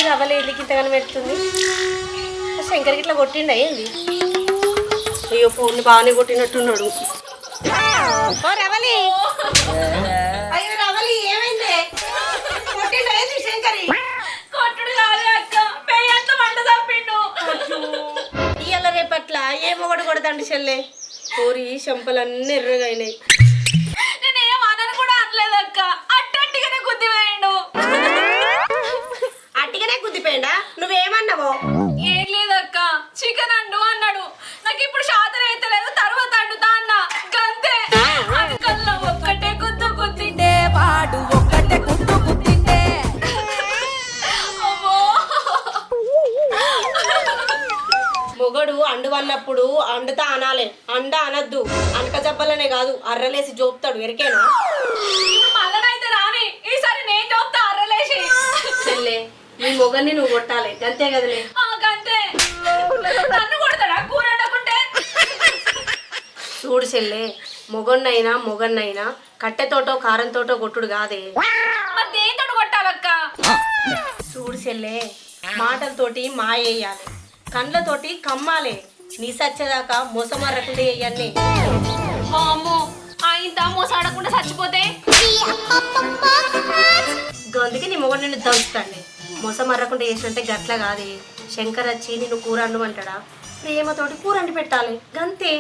రవ్వలు ఎందుకు ఇంతగానో పెడుతుంది? శంకర్కి ఇట్లా కొట్టిండా ఏంది? అయ్యో ఫోన్ బాగానే కొట్టినట్టున్నాడు. ఓ రవలి, అయ్యో రవలి ఏమైంది? కొట్టిండా ఏంది శంకరి? కొట్టుడు కాదే అక్క, పెయ్యంత మంట తప్పిండు. ఇయ్యాల రేపట్ల ఏ మొగడు కొడతాండి చెల్లె? కోరి చెంపలన్నీ ఎర్రగా అయినాయి. నేనేం అనను కూడా అనలేదు అక్క, అట్టట్టిగానే గుద్దిపోయిండు. అట్టిగానే గుద్దిపోయిండా? నువ్వేమన్నావో? ఏం లేదక్క, చికెన్ అండు అన్నాడు. నాకు ఇప్పుడు శాతం అయితే లేదు, తర్వాత అండుతా అన్న గంతే. అందుకల్లా ఒక్కటే గుద్దు గుద్దిండే వాడు, ఒక్కటే గుద్దు గుద్దిండే. అమ్మో, మొగడు అండు అన్నప్పుడు అండుతా అనాలే, అండ అనద్దు. అనక జబ్బలనే కాదు, అర్రలేసి జోపుతాడు. ఎరికేనా? ఇప్పుడు మళ్ళనైతే రాని, ఈసారి నేను చూస్తా అర్రలేసి. చెల్లె, నీ మొగన్ని నువ్వు కొట్టాలి, గంతే కదలే. గంతే. నన్ను కొడతాడా కూర వండకుంటే? చూడు చెల్లె, మొగన్నైనా కట్టెతోటో కారంతోటో కొట్టుడు కాదే. మరి దేంతో కొట్టాలక్క? చూడు చెల్లె, మాటలతోటి మాయేయాలి, కండ్లతోటి కమ్మాలే. నీ సచ్చేదాకా మోసమర్రకుండా వేయన్నీ. అమ్మో, ఆయన మోసాడకుండా చచ్చిపోతే? అందుకే నీ మొగడు నిన్ను దంచుతాండి. మోసం మర్రకుండా చేసినంటే గట్ల కాదే. శంకర్ వచ్చి నిన్ను కూర అండమంటాడా? ప్రేమతోటి కూర అండి పెట్టాలి, గంతే.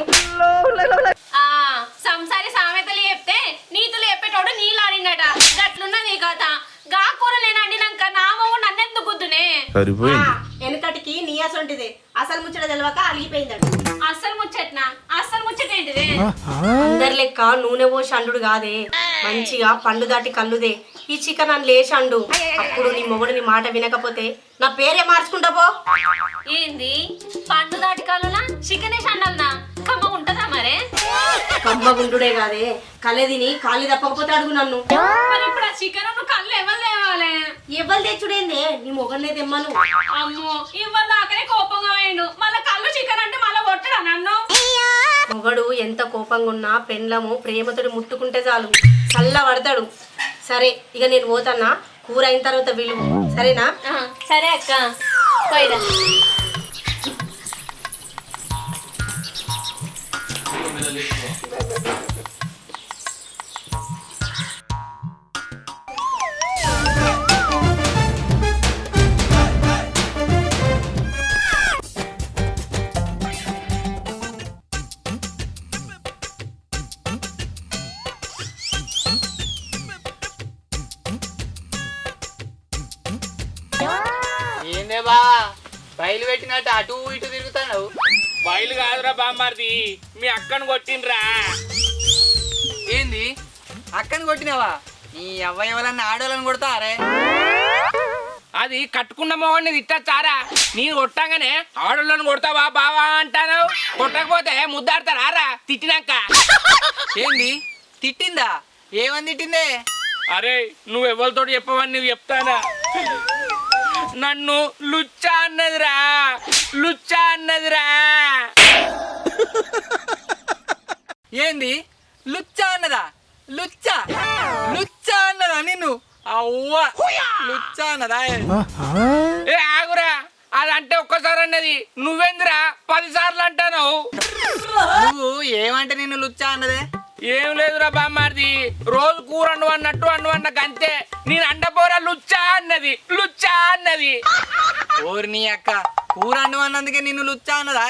సంసారి సామెతలు చెప్తే నీతులు చెప్పేటోడు నీలాడినట. గట్లున్నది నీ కథ. గా కూర లేనండినాక నా మొగ్గు నన్నెందుకు గుద్దునే? వెనకటికి నీ అసొంటిదే. అసలు ముచ్చట తెలవక అలిగిపోయిందట. అస్సలు ముచ్చట ఏంటిదే? అందరి లెక్క నూనె పోసి అండు కాదే. మంచిగా పండు దాటి కల్లుదే. ఈ చికెన్ అని లేచి అండు. అప్పుడు నీ మొగుడు నీ మాట వినకపోతే నా పేరే మార్చుకుంటా పో. ఏంది పండు దాటి కలునా? చికెన్ వేసి అండాలనా? కమ్మ ఉంటదా మరే? కమ్మ గుండుడే కాదే, కళ్ళే తిని కాళ్ళు తప్పకపోతే అడుగు నన్ను. మరి ఇప్పుడు ఆ చికెన్ కళ్ళు ఎవరు తేవాలి? ఎవరు తెచ్చుడేందే? నీ మొగన్నే తెమ్మను. అమ్మో, ఇవ్వరు దాకానే కోపంగా వేయండు. మళ్ళా కళ్ళు చికెన్ అంటే మళ్ళా కొట్టడా నన్ను? మొగడు ఎంత కోపంగా ఉన్నా పెండ్లము ప్రేమతోటి ముట్టుకుంటే చాలు, చల్ల పడతాడు. సరే, ఇక నేను పోతానా. కూర అయిన తర్వాత విలువ, సరేనా? సరే అక్క, పోయిరా. ఏందే బా బయలు పెట్టినట్టు అటు ఇటు తిరుగుతావు? బయలు కాదురా బామ్మారిది, మీ అక్కను కొట్టిండ్రా. ఏంది అక్కని కొట్టినావా? నీ అవ్వయవలన్న ఆడోళ్ళని కొడతారే? అది కట్టుకున్న మొగడిని తిట్టచ్చారా? నేను కొట్టంగానే ఆడోళ్ళని కొడతావా బావా అంటాను. కొట్టకపోతే ముద్దాడతారా రా తిట్టినాక? ఏంది తిట్టిందా? ఏమని తిట్టిందే? అరే, నువ్వు ఎవరితో చెప్పవని నువ్వు చెప్తానా? నన్ను లుచ్చా అన్నదిరా, లుచ్చా అన్నదిరా. ఏంది లుచ్చా అన్నదా? లుచ్చా లుచ్చా అన్నదా నిన్ను? అవ్వ లుచ్చా అన్నదా? ఏ ఆగురా, అదంటే ఒక్కసారి అన్నది. నువ్వెందురా 10 సార్లు అంటాను? నువ్వు ఏమంటే నిన్ను లుచ్చా అన్నదే? ఏం లేదురా బామ్మారిది, రోజు కూర అన్నట్టు అంతే. నేను అండపోరా లుచ్చా అన్నది, లుచ్చా అన్నది. ఓరి నీ అక్క, కూర అన్నందుకే నిన్ను లుచ్చా అన్నదా?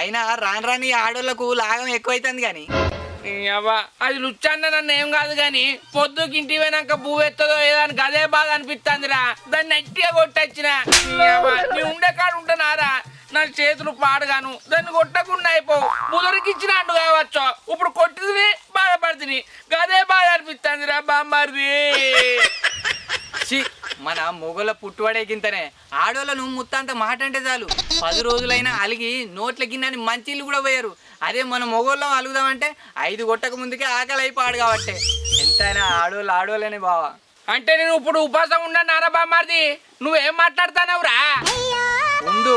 అయినా రాని ఆడోళ్లకు లాగం ఎక్కువైతుంది గాని. అది లుచ్చా అన్న నన్ను ఏం కాదు గాని, పొద్దుకి ఇంటికి పోయినాక భూవెత్తదో ఏదానికి అదే బాధ అనిపిస్తుందిరా. దాన్ని నట్టిగా కొట్టొచ్చిన. నీ ఉండే కాడు ఉంటున్నారా? నా చేతులు పాడుగాను, దాన్ని కొట్టకుండా అయిపోవు. ముదరికి అండు కావచ్చు, ఇప్పుడు కొట్టింది బాధపడుతుంది. గదే బాధ అనిపిస్తుందిరా బామ్మారిది. మన మొగల పుట్టుబడే గింతనే ఆడోళ్ళను ముత్తంత మాట అంటే చాలు 10 రోజులైనా అలిగి నోట్ల గిన్నెని మంచిళ్ళు కూడా పోయారు. అదే మన మొగోళ్ళం అలుగుదామంటే 5 కొట్టక ముందుకే ఆకలి అయిపోయాడు. కాబట్టి ఎంతైనా ఆడోళ్ళనే బావా. అంటే నేను ఇప్పుడు ఉపాసం ఉన్నారా బామ్మారిది? నువ్వేం మాట్లాడుతున్నావురా? ఉండు,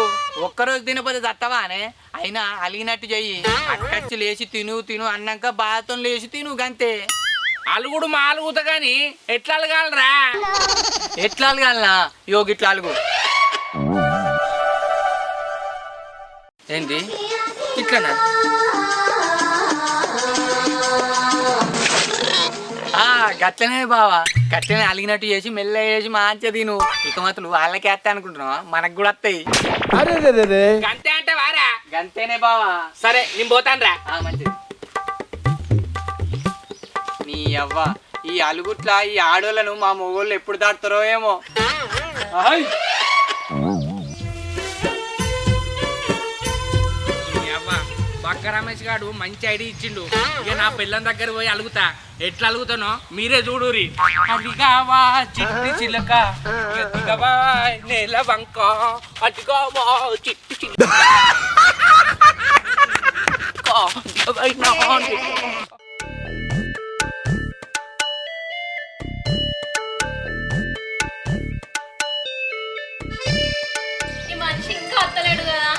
ఒక్కరోజు తినపోతే తత్తవా అనే? అయినా అలిగినట్టు చెయ్యి. అక్కచ్చి లేచి తిను అన్నాక బాధతో లేచి తిను గంతే. అలుగుడు మా అలుగుతా గాని ఎట్లా అలగాలరా? ఎట్లా అలగాలనా? యోగిట్లా అలుగు. ఏంటి ఇట్లనా? గట్లనే బావా, గట్లనే అలిగినట్టు చేసి మెల్ల చేసి మంచిగా తిను. ఇక మాత్రం వాళ్ళకే వస్తాయి అనుకుంటున్నావా? మనకు కూడా వస్తాయి. గంతే అంటే వారా? గంతేనే బావా. సరే నేను పోతాను రా. మంచిది. నీ అవ్వ ఈ అలుగుట్ల ఈ ఆడోళ్ళను మా మొగోళ్ళు ఎప్పుడు దాటుతారో ఏమో. బక్క రమేష్ గారు మంచి ఐడియా ఇచ్చిండు. ఇక నా పిల్లని దగ్గర పోయి అలుగుతా. ఎట్లా అలుగుతానో మీరే చూడురి. అడిగావా చిట్టి చిలక, ఎత్తుగవా నేల వంక, అడిగావా చిట్టి చిలక. ఈ మనిషి ఇంకా అత్తలేడు కదా.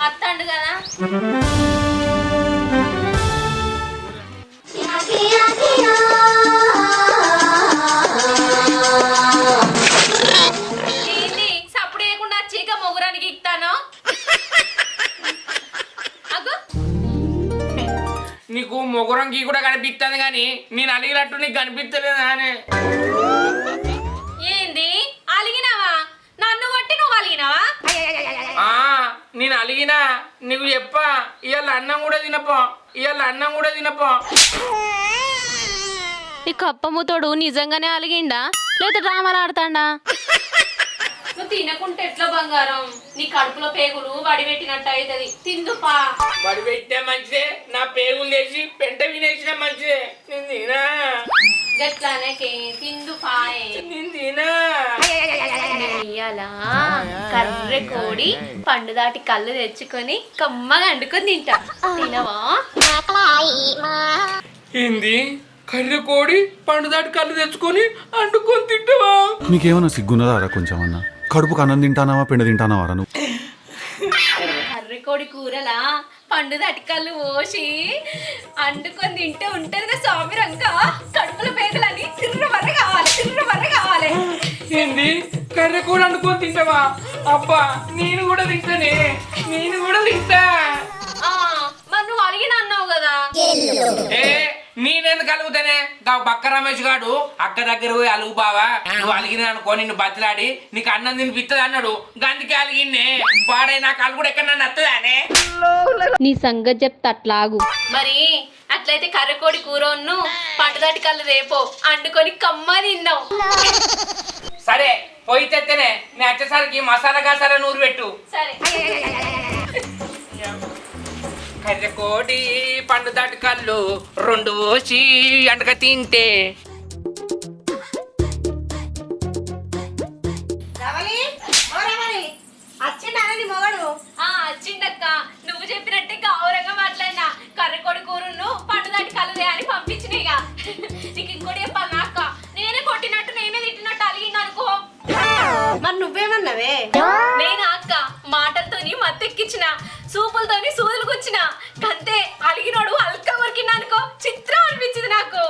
అత్తండు కదా. ఏంది సప్పుడు చేయకుండా చీక మొగురానికి ఇస్తాను. నీకు మొగురంకి కూడా కనిపిస్తుంది కానీ నేను అలిగినట్టు నీకు కనిపించలేదా అని. ఏంది అలిగినావా? నన్ను కొట్టి నువ్వు అలిగినావా? నేను అలిగినా నీకు చెప్పా. ఇవాళ అన్నం కూడా తినపో, ఇవాళ అన్నం కూడా తినపో. ఈ కప్పముతోడు నిజంగానే అలిగిండా లేదా డ్రామాలు ఆడతాడా? నువ్వు తినకుంటే ఎట్లా బంగారం? నీ కడుపులో పేగులు వడిపెట్టినట్టు అవుతుంది. తిందుపా. వడి పెట్టినా మంచిదే, నా పేగులు చేసి పెంట వినేసిన మంచిదే. నేను తినా గట్లానే తిందుపాయే. నేను తినా. ఇయ్యాల కర్రె కోడి పండు దాటి కళ్ళు తెచ్చుకొని కమ్మగా అండుకొని తింటా. తినవా? ఏంది కర్రె కోడి పండు దాటి కళ్ళు తెచ్చుకొని అండుకొని తింటావా? నీకేమన్నా సిగ్గున్నదారా కొంచెం అన్నా? కడుపుకు అన్నం తింటానావా పెండ తింటానావారా నువ్వు? కర్రె కోడి కూరలా పండు దాటి కళ్ళు పోసి అండుకొని తింటే ఉంటది నా సామిరంగా. కడుపుల పేదలని తిర్రమర్ర కావాలి, తిర్రమర్ర కావాలి. ఏంది కర్రె కోడి అండుకొని తింటావా? అబ్బా నేను కూడా తింటానే, నేను కూడా తింటా. మరి నువ్వు అడిగిన అన్నావు కదా. ఏ నేనెందుకు అలుగుతానే? బక్క రమేష్ గాడు అక్క దగ్గర పోయి అలుగు బావా, నువ్వు అలిగిన అనుకో నిన్ను బతిలాడి నీకు అన్నం తినిపిస్తుంది అన్నాడు. గందుకే అలిగిన్నే. వాడే నాకు అలుగుడు ఎక్కడ నన్ను వస్తుందానే? నీ సంగతి చెప్తా అట్లాగు. మరి అట్లయితే కర్రకోడి కూరను పండుదాటి కళ్ళు రేపో అండుకొని కమ్మ తిందాం. సరే పోయి తెత్తేనే. నేను వచ్చేసరికి మసాలా గసాలా నూరు పెట్టు. సరే. కర్రె కోడి పండు దాటి కళ్ళు రెండు పోసి అంటక తింటే. వచ్చిండక్క. నువ్వు చెప్పినట్టే గౌరవంగా మాట్లాడినా. కర్రకోడి కూరను పండుదాటి కళ్ళు అని పంపించినాయిగా. నీకు ఇంకోటి చెప్పాలి నా అక్క. నేనే కొట్టినట్టు నేనే తిట్టినట్టు అలిగింది అనుకో. మరి నువ్వేమన్నావే? నేను అక్క మాటలతోని మత్తెక్కించిన, సూపులతోని సూదులు కూర్చిన. కంతే అలిగినోడు అల్క కొరికినా అనుకో చిత్రం అనిపించింది నాకు.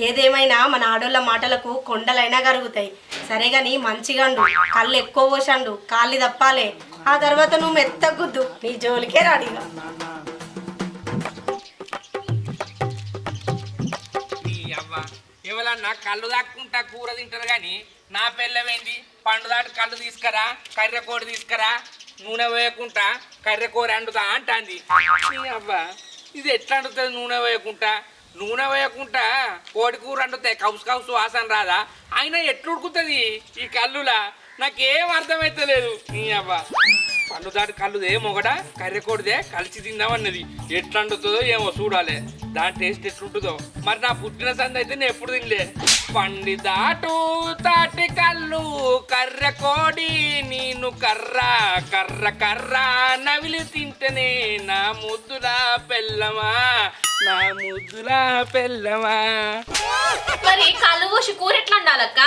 ఏదేమైనా మన ఆడోళ్ళ మాటలకు కొండలైనా కరుగుతాయి. సరేగాని మంచిగా అండు, కళ్ళు ఎక్కువ పోసండు, కాళ్ళు తప్పాలే. ఆ తర్వాత నువ్వు మెత్తగుద్దు, నీ జోలికే రాడిగా. ఎవరన్నా కళ్ళు దాక్కుంటా కూర తింటారు కానీ నా పిల్లవేంది పండు దాటి కళ్ళు తీసుకురా, కర్రె కోడి తీసుకురా, నూనె వేయకుండా కర్రె కూర అండుతా అంటాంది. అవ్వా ఇది ఎట్లా అండుతుంది? నూనె వేయకుండా, నూనె వేయకుండా కోడి కూర అండుతాయి. కౌసు కౌసు వాసన రాదా? అయినా ఎట్లు ఉడుకుతుంది ఈ కళ్ళులా? నాకేం అర్థమైతలేదు. నీ అవ్వ పండు దాటి కళ్ళుదే మొగడా కర్రె కోడిదే కలిసి తిందామన్నది. ఎట్లా అండుతుందో ఏమో చూడాలి. దాని టేస్ట్ ఎట్లుంటుందో. మరి నా పుట్టిన సంది అయితే నేను ఎప్పుడు తినలే. పండి దాటు తాటి కళ్ళు కర్రె కోడి నేను కర్ర కర్ర కర్ర నవిలి తింటేనే నా ముద్దులా పెళ్ళమా, నా ముద్దులా పెళ్ళమా. మరి కళ్ళు పోసి కూర ఎట్లా ఉండాలక్క?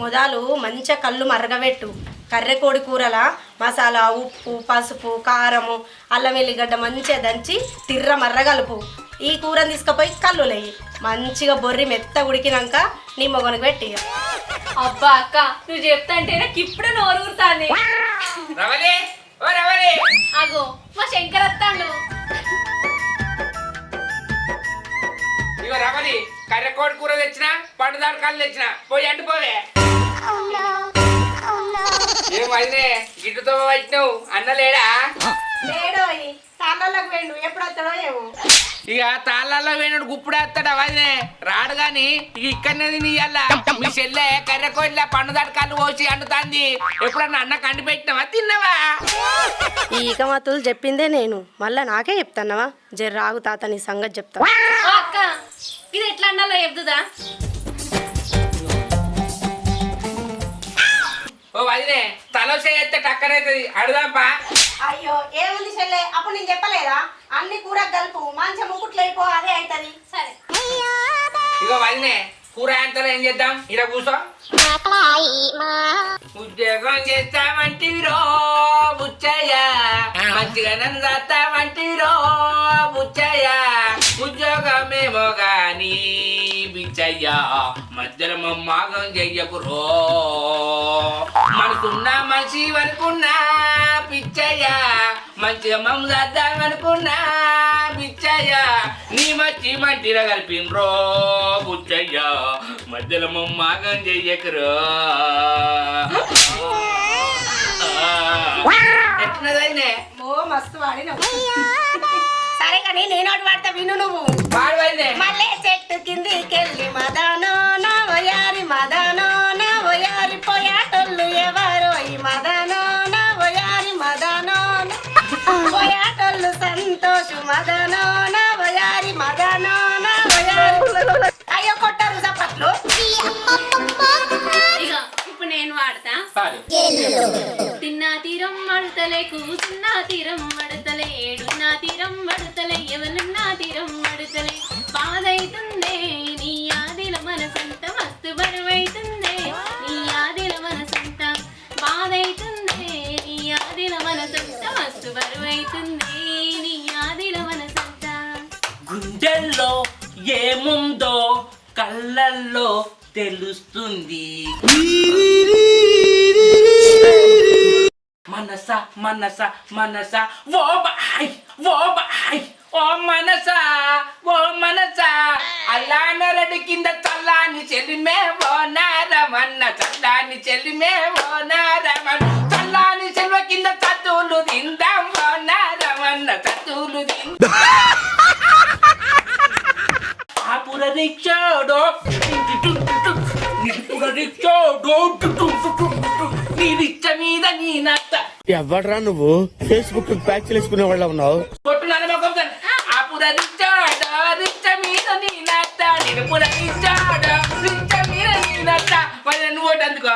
మొదలు మంచిగా కళ్ళు మరగబెట్టు, కర్రెకోడి కూరల మసాలా ఉప్పు పసుపు కారము అల్లం వెల్లిగడ్డ మంచిగా దంచి తిర్ర మర్ర కలుపు. ఈ కూరని తీసుకుపోయి కల్లులేయి. మంచిగా బొర్రి మెత్త ఉడికినాక నీ మొగనికి పెట్టి. అబ్బా అక్క నువ్వు చెప్తాంటే నాకు ఇప్పుడే నోరు ఊరుతాంది. రవలి ఓ రవలి అగో మా శంకర్ వస్తాడు. ఇగో రవలి కర్రెకోడి కూర తెచ్చిన పండుదారు కళ్ళు తెచ్చిన పోయి అంటుకోవే. ఏం వదిలే గిట్టుతో వచ్చినావు అన్న లేడా? లేడోయి తాళ్ళలోకి వెండు ఎప్పుడు వస్తాడో ఏమో. ఇక తాళ్ళల్లో వేణుడు గుప్పుడు వేస్తాడు అవన్నీ రాడు గాని ఇక ఇక్కడనే తినియాల. మీ చెల్లె కర్రెకోడిలా పండుదారు కళ్ళు పోసి అంటుతాంది. ఎప్పుడన్నా అన్న కండి పెట్టినావా తిన్నావా? ఈ ఈకమాతులు చెప్పిందే నేను మళ్ళా నాకే చెప్తాన్నావా? జర్రాగు తాత నీ సంగతి చెప్తా. ఓ అక్క ఇది ఎట్లా అన్నాలో చెప్తుందా? ఓ వదిలే తల చేస్తే టక్కరైతుంది అడుదాంపా. అయ్యో ఏముంది చెల్లె అప్పుడు నేను చెప్పలేదా? అన్ని కూర కలుపు మంచిగా ముక్కుట్లు అయిపో అదే అవుతుంది. సరే ఇగో వదిలే కూర అంతలో ఏం చేద్దాం ఇలా కూర్చో. ఉద్యోగం చేస్తామంటిరో బుచ్చయ్య మంచిగా నన్ను చేస్తామంటిరో బుచ్చయ్య ఉద్యోగమేమో గాని బిచ్చయ్య మధ్యలో మమ్మాగం చెయ్యకురో మనకున్న మనిషి అనుకున్నా పిచ్చయ్య మంచిగా మమ్మ చేద్దామనుకున్నా బిచ్చయ్య నీ మచ్చి మంటిలో కలిపినరో బుచ్చయ్య మధ్యలో మమ్మాగం చెయ్యకురో. ఎట్లదైనే ఓ మస్తు వాడినావు. సరే కానీ నేను ఒకటి వాడతా విను నువ్వు. పాడవైనే మల్లె చెట్టు కిందికెళ్ళి మదానో నా వయారి మదానో నా వయారి పోయాటోళ్ళు ఎవరో ఈ మదానో నా వయారి మదానో పోయాటోళ్ళు సంతోషు మదానో నా వయారి మదానో నా వయారి. అయ్యో కొట్టారు చప్పట్లు. ఇక ఇప్పుడు నేను వాడతా. పాడు. తిన్నా తీరం మడతలే కూతున్నా తీరం మడతలే ఏడున్నా తీరం మడతలే ఎవరున్నా తీరం మడతలే బాధైతుందే నీ ఆదిల మనసంత మస్తు బరువైతుందే నీ ఆదిల మనసంత బాధైతుందే నీ ఆదిల మనసంత మస్తు బరువైతుందే నీ ఆదిల మనసంత. గుండెల్లో ఏముందో కళ్ళల్లో తెలుస్తుంది. మనస మనస మనస ఓ బాయ్ ఓ బాయ్ ఓ మనస ఓ మనస అల్లానరడి కింద చల్లాని చెల్లిమే ఓ నారమన్న చల్లాని చెల్లిమే ఓ నారమన్న చల్లాని చెల్వ కింద చతువులు తిందాం ఓ నారమన్న చతువులు తిందాం. ఆపుర రిక్షాడో నిపుర రిక్షాడో నీ రిక్ష మీద నీ నత్త ఎవడ్రా నువ్వు ఫేస్బుక్ ప్యాచ్ చేసుకునే వాళ్ళ ఉన్నావు. కొట్టు నమ్మకం ఆపుర రిక్షాడో రిక్ష మీద నీ నత్త నిపుర రిక్షాడో రిక్ష మీద నీ నత్త మరి నువ్వు ఒకటి అందుకో.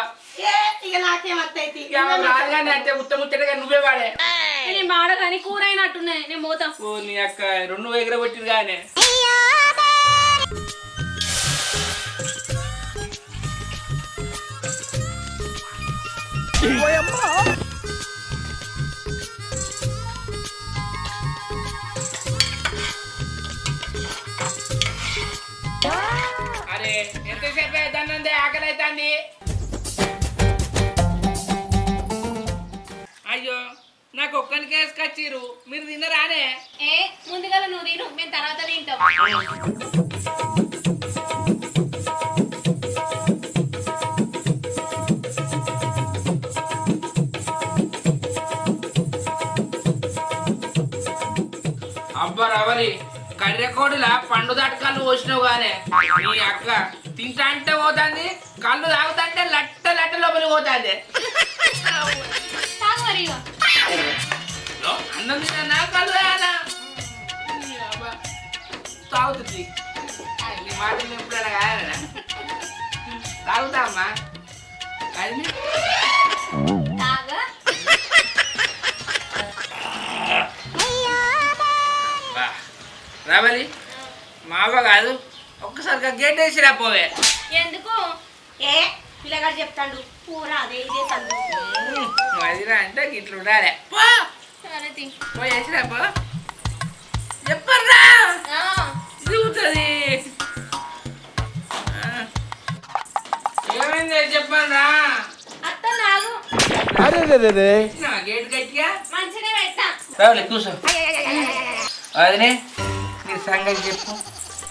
ఇక నాకేమత్తైతి. రాగానే అంటే ముచ్చటగా నువ్వే వాడే. నేను మాడ కానీ కూర అయినట్టున్నాయి నేను పోతా. ఓ నీ అక్క రెండు ఎగరబట్టిరు గానే. అరే ఎంతసేపు అవుతానండి ఆకలి అవుతుంది. అయ్యో నాకు ఒక్కరికి వేసుకొచ్చిర్రు మీరు తిన్నరానే? ఏ ముందుగా నువ్వు తిను మేము తర్వాత తింటాం. అబ్బా రవలి కర్రెకోడిలా పండు దాటకాలు పోసినావు గానే నీ అక్క తింటా అంటే పోతుంది కళ్ళు తాగుతుంటే లట్ట లట్ట లోపలి పోతుంది. తాగు మరి ఇగో. అన్నం తిన్నా కళ్ళు తాగానా తాగుతుంది. నీ మాట ఎప్పుడైనా కాదా తాగుతా అమ్మా అది తాగా రావాలి మా అవ్వ కాదు ఒక్కసారిగా గేట్ వేసి రాపోవే. ఎందుకు? ఏ పిల్లగాడు చెప్తాడు కూర అదే ఇదే సందు. చీర అంటే ఇట్లా ఉండాలి పో సరే తీ. పోయి వచ్చిరా పో చెప్పరా ఆ, దిగుతుంది ఏమైంది చెప్పరా అత్త నాగు నా గేట్ గట్టిగా మంచిగా పెట్టా. రావులే కూర్చో అదినే నీ సంగతి చెప్పు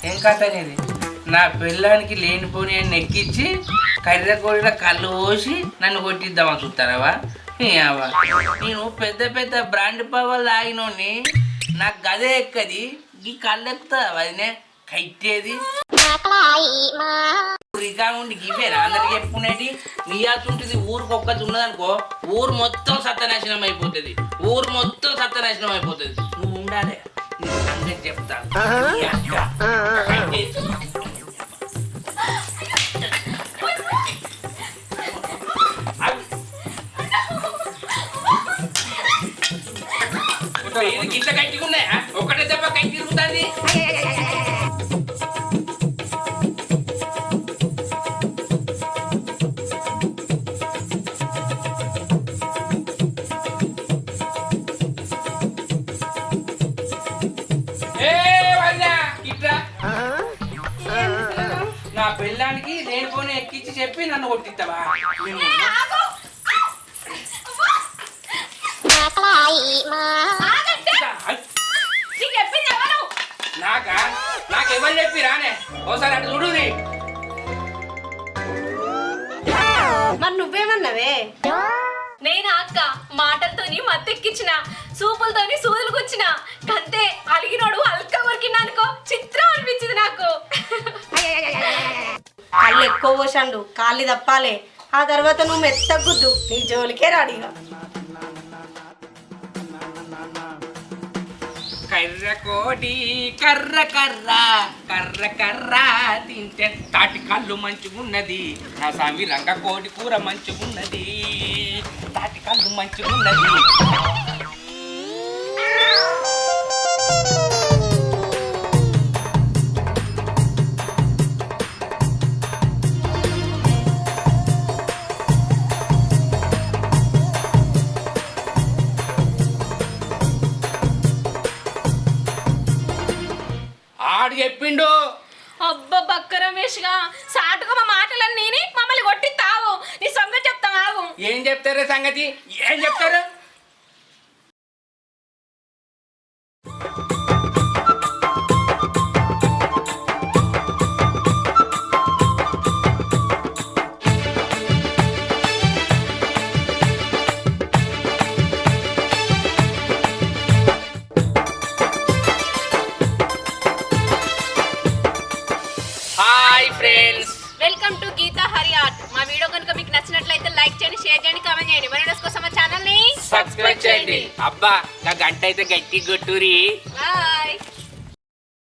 ఏం కథ అనేది నా పిల్లానికి లేనిపోని అని ఎక్కించి కర్ర కోడిన కళ్ళు పోసి నన్ను కొట్టిద్దామని చూస్తారావా నేను పెద్ద పెద్ద బ్రాండ్ పవర్లు తాగినోని నాకు గదే ఎక్కది ఈ కళ్ళు ఎక్కుతుందా అదినే కట్టేది రిగా ఉండి గివేరా అందరికి చెప్పుకునేది నీ ఆతుంటుంది ఊరికి ఒక్కటి ఉన్నదనుకో ఊరు మొత్తం సత్యనాశనం అయిపోతుంది ఊరు మొత్తం సత్యనాశనం అయిపోతుంది నువ్వు ఉండాలి నీ సంగతి చెప్తాను నీ అక్క. ఇది గింత గట్టిగా ఉన్నాయా ఒకటే దెబ్బ కట్టి తిరుగుతుంది నా పెళ్ళానికి లేనిపోని ఎక్కించి చెప్పి నన్ను కొట్టిస్తావా నీకు చెప్పింది ఎవరు? నాకు ఎవరు చెప్పి రానే ఒకసారి అటు చూడు మరి నువ్వేమన్నావే? నేను అక్క మాటలతోని మత్తెక్కించిన సూపులతోని సూదులు గుచ్చిన కంతే అలిగినోడు అల్క కొరికినా అనుకో చిత్రం అనిపించింది నాకు. కళ్ళు ఎక్కువ పోసాండు కాళ్ళు తప్పాలే ఆ తర్వాత నువ్వు మెత్తగుద్దు నీ జోలికే రాడిగా. కర్ర కోడి కర్ర కర్ర కర్ర కర్ర తింటే తాటి కళ్ళు మంచిగున్నది నా స్వామి రంగ కోడి కూర మంచిగున్నది తాటి కళ్ళు మంచిగున్నది ఆడు చెప్పిండు అబ్బా బక్క రమేష్ గా సాటుగా మా మాటలన్నీ మమ్మల్ని కొట్టిస్తావు. నీ సంగతి చెప్తా ఆగు. ఏం చెప్తారు సంగతి ఏం చెప్తారు hi friends welcome to Geeta Hari art. మా వీడియో కనుక మీకు నచ్చినట్లయితే లైక్ చేయండి, షేర్ చేయండి, కామెంట్ చేయండి. మన వీడియోస్ కోసం మా ఛానల్ ని సబ్స్క్రైబ్ చేయండి అబ్బా నా గంట అయితే గట్టి కొట్టురి బాయ్.